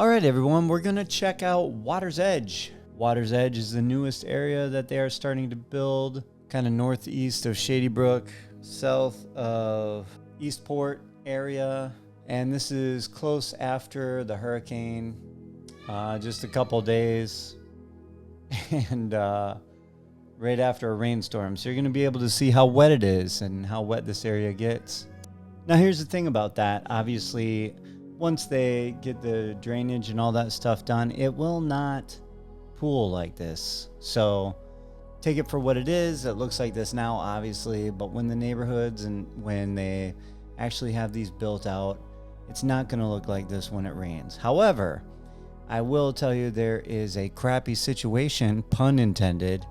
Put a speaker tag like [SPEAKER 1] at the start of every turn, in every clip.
[SPEAKER 1] All right, everyone, we're going to check out Water's Edge. Water's Edge is the newest area that they are starting to build, kind of northeast of Shady Brook, south of Eastport area. And this is close after the hurricane, just a couple days, and right after a rainstorm. So you're going to be able to see how wet it is and how wet this area gets. Now, here's the thing about that. Obviously, once they get the drainage and all that stuff done, it will not pool like this. So take it for what it is. It looks like this now, obviously, but when the neighborhoods and when they actually have these built out, it's not going to look like this when it rains. However, I will tell you there is a crappy situation, pun intended,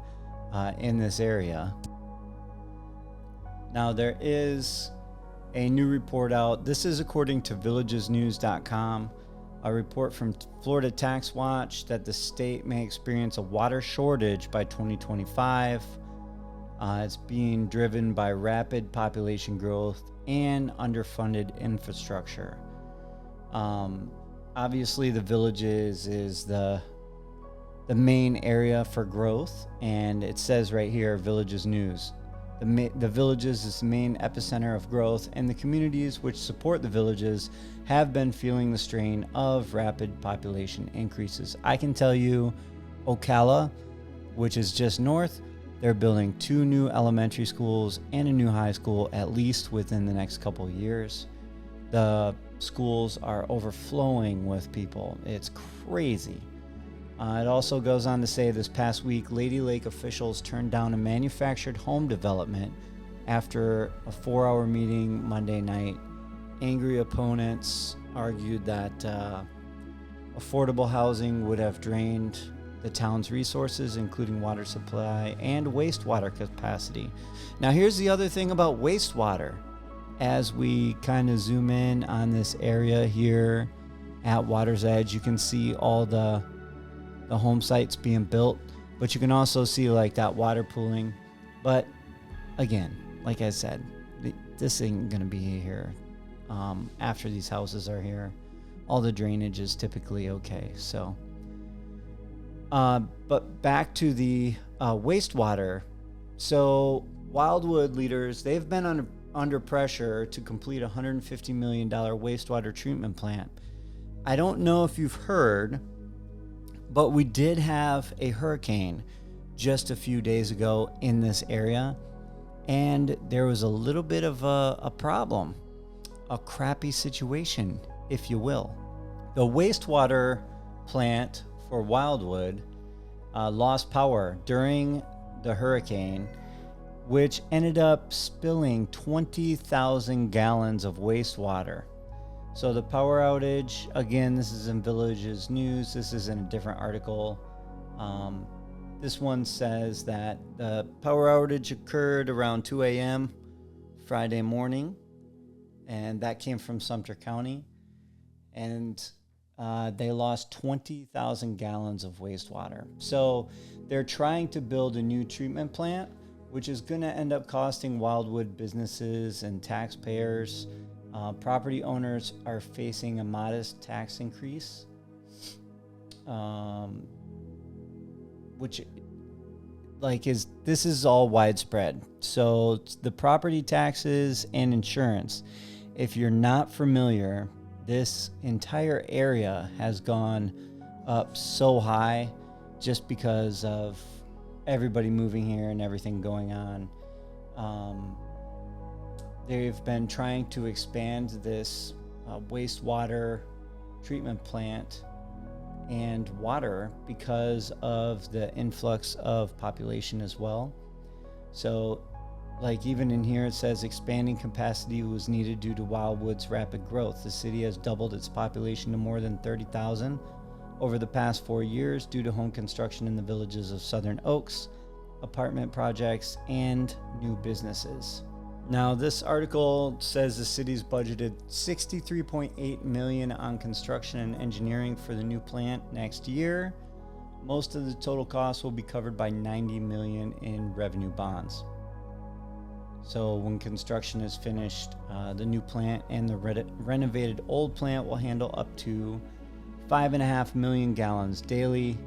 [SPEAKER 1] in this area. Now, there is a new report out. This is according to villagesnews.com, a report from Florida Tax Watch that the state may experience a water shortage by 2025. It's being driven by rapid population growth and underfunded infrastructure. Obviously, the Villages is the main area for growth, and it says right here, Villages News. The Villages is the main epicenter of growth, and the communities which support the Villages have been feeling the strain of rapid population increases. I can tell you, Ocala, which is just north, they're building 2 new elementary schools and a new high school at least within the next couple of years. The schools are overflowing with people. It's crazy. It also goes on to say this past week, Lady Lake officials turned down a manufactured home development after a 4-hour meeting Monday night. Angry opponents argued that affordable housing would have drained the town's resources, including water supply and wastewater capacity. Now, here's the other thing about wastewater. As we kind of zoom in on this area here at Water's Edge, you can see all the home sites being built, but you can also see like that water pooling. But again, like I said, this ain't gonna be here after these houses are here. All the drainage is typically okay. So but back to the wastewater. So Wildwood leaders, they've been under pressure to complete a $150 million wastewater treatment plant. I don't know if you've heard, but we did have a hurricane just a few days ago in this area, and there was a little bit of a problem, a crappy situation, if you will. The wastewater plant for Wildwood lost power during the hurricane, which ended up spilling 20,000 gallons of wastewater. So the power outage, again, this is in Villages News. This is in a different article. This one says that the power outage occurred around 2 a.m. Friday morning, and that came from Sumter County. And they lost 20,000 gallons of wastewater. So they're trying to build a new treatment plant, which is going to end up costing Wildwood businesses and taxpayers. Property owners are facing a modest tax increase, which this is all widespread. So the property taxes and insurance, if you're not familiar, this entire area has gone up so high just because of everybody moving here and everything going on. They've been trying to expand this wastewater treatment plant and water because of the influx of population as well. So, like even in here, it says expanding capacity was needed due to Wildwood's rapid growth. The city has doubled its population to more than 30,000 over the past 4 years due to home construction in the villages of Southern Oaks, apartment projects, and new businesses. Now, this article says the city's budgeted $63.8 million on construction and engineering for the new plant next year. Most of the total cost will be covered by $90 million in revenue bonds. So when construction is finished, the new plant and the renovated old plant will handle up to 5.5 million gallons daily,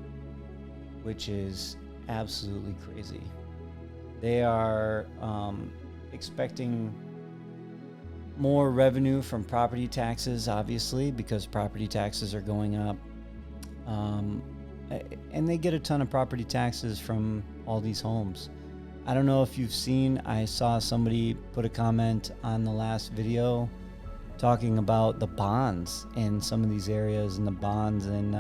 [SPEAKER 1] which is absolutely crazy. They are expecting more revenue from property taxes, obviously, because property taxes are going up. And they get a ton of property taxes from all these homes. I don't know if you've seen, I saw somebody put a comment on the last video talking about the bonds in some of these areas, and the bonds in,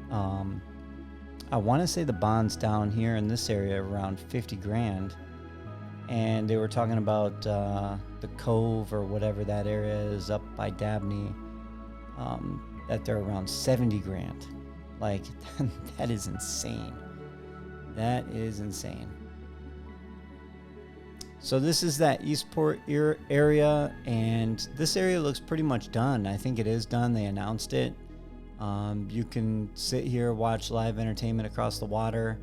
[SPEAKER 1] I want to say the bonds down here in this area around 50 grand. And they were talking about the Cove or whatever that area is up by Dabney, that they're around 70 grand. Like, that is insane. That is insane. So this is that Eastport area, and this area looks pretty much done. I think it is done. They announced it. You can sit here, watch live entertainment across the water.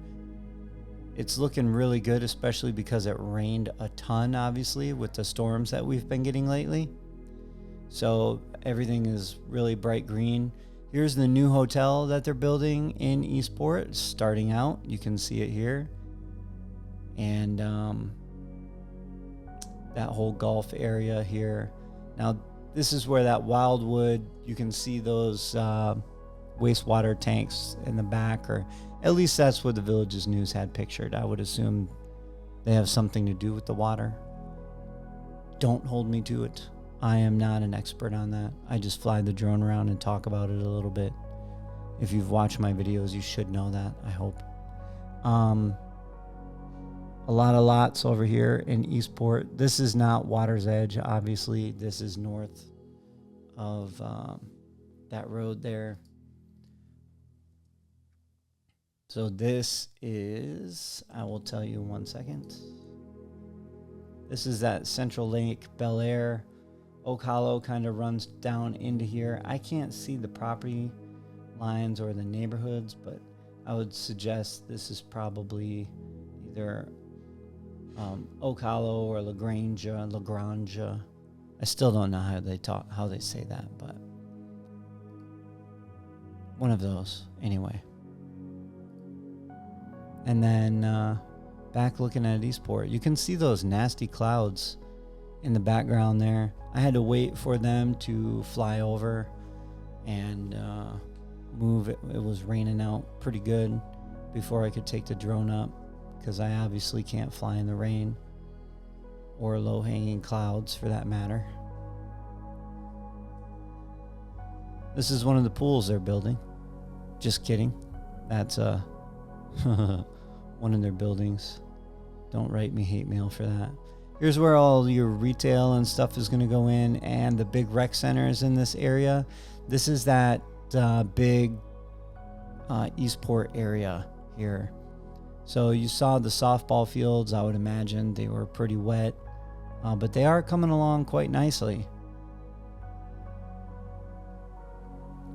[SPEAKER 1] It's looking really good, especially because it rained a ton, obviously, with the storms that we've been getting lately. So everything is really bright green. Here's the new hotel that they're building in Eastport. It's starting out. You can see it here. And that whole Gulf area here. Now, this is where that Wildwood, you can see those wastewater tanks in the back, or at least that's what the Villages News had pictured. I would assume they have something to do with the water. Don't hold me to it. I am not an expert on that. I just fly the drone around and talk about it a little bit. If you've watched my videos, you should know that, I hope. A lot of lots over here in Eastport. This is not Water's Edge, obviously. This is north of that road there. So this is, I will tell you 1 second. This is that Central Lake, Bel Air. Oak Hollow kind of runs down into here. I can't see the property lines or the neighborhoods, but I would suggest this is probably either Oak Hollow or LaGrange. I still don't know how they say that, but one of those anyway. And then back looking at Eastport, you can see those nasty clouds in the background there. I had to wait for them to fly over and move. It was raining out pretty good before I could take the drone up, because I obviously can't fly in the rain or low-hanging clouds for that matter. This is one of the pools they're building. Just kidding. That's one of their buildings. Don't write me hate mail for that. Here's where all your retail and stuff is going to go in, and the big rec centers in this area. This is that big Eastport area here. So you saw the softball fields. I would imagine they were pretty wet, but they are coming along quite nicely.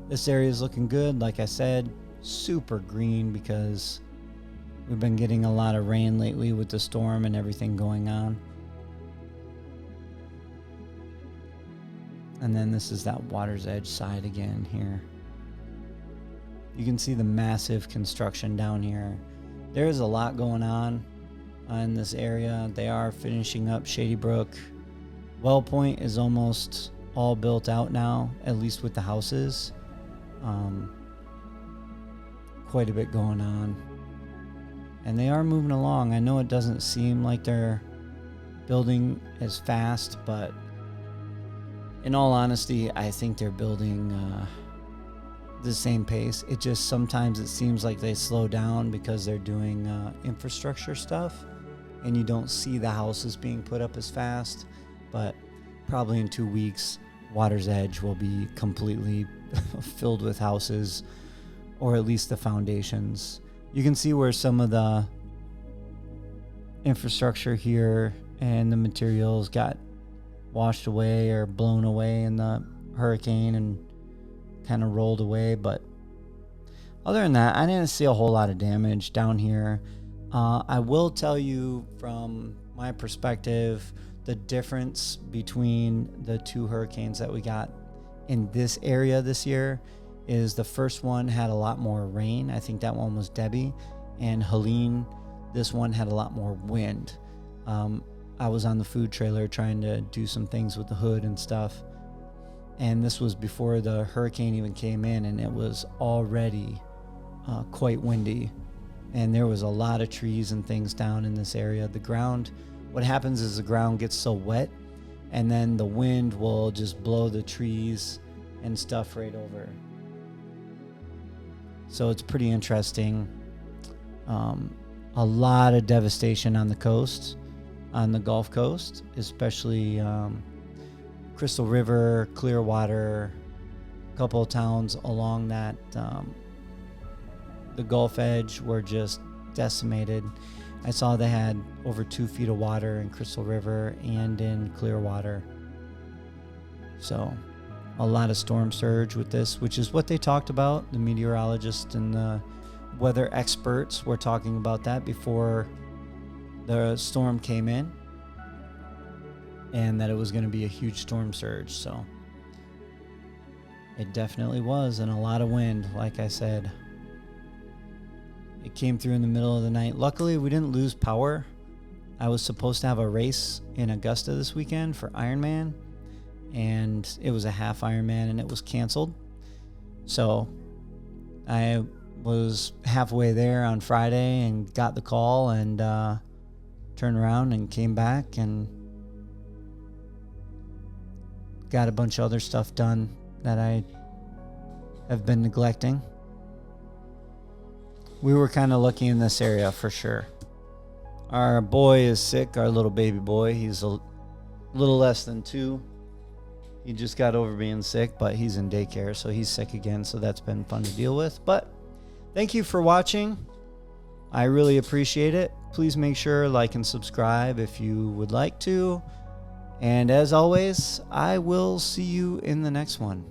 [SPEAKER 1] This area is looking good. Like I said, super green because we've been getting a lot of rain lately with the storm and everything going on. And then this is that Water's Edge side again here. You can see the massive construction down here. There's a lot going on in this area. They are finishing up Shady Brook. Well Point is almost all built out now, at least with the houses. Quite a bit going on. And they are moving along. I know it doesn't seem like they're building as fast, but in all honesty, I think they're building the same pace. It just sometimes it seems like they slow down because they're doing infrastructure stuff, and you don't see the houses being put up as fast. But probably in 2 weeks, Water's Edge will be completely filled with houses, or at least the foundations. You can see where some of the infrastructure here and the materials got washed away or blown away in the hurricane and kind of rolled away. But other than that, I didn't see a whole lot of damage down here. I will tell you from my perspective, the difference between the two hurricanes that we got in this area this year is the first one had a lot more rain. I think that one was Debbie. And Helene, this one had a lot more wind. I was on the food trailer trying to do some things with the hood and stuff. And this was before the hurricane even came in, and it was already quite windy. And there was a lot of trees and things down in this area. The ground, what happens is the ground gets so wet, and then the wind will just blow the trees and stuff right over. So it's pretty interesting. A lot of devastation on the coast, on the Gulf Coast, especially Crystal River, Clearwater, a couple of towns along that the Gulf Edge were just decimated. I saw they had over 2 feet of water in Crystal River and in Clearwater. So a lot of storm surge with this, which is what they talked about. The meteorologists and the weather experts were talking about that before the storm came in, and that it was going to be a huge storm surge. So it definitely was, and a lot of wind, like I said. It came through in the middle of the night. Luckily, we didn't lose power. I was supposed to have a race in Augusta this weekend for Ironman, and it was a half Ironman, and it was canceled. So I was halfway there on Friday and got the call and turned around and came back and got a bunch of other stuff done that I have been neglecting. We were kind of lucky in this area for sure. Our boy is sick, our little baby boy. He's a little less than 2. He just got over being sick, but he's in daycare, so he's sick again, so that's been fun to deal with. But thank you for watching. I really appreciate it. Please make sure like and subscribe if you would like to. And as always, I will see you in the next one.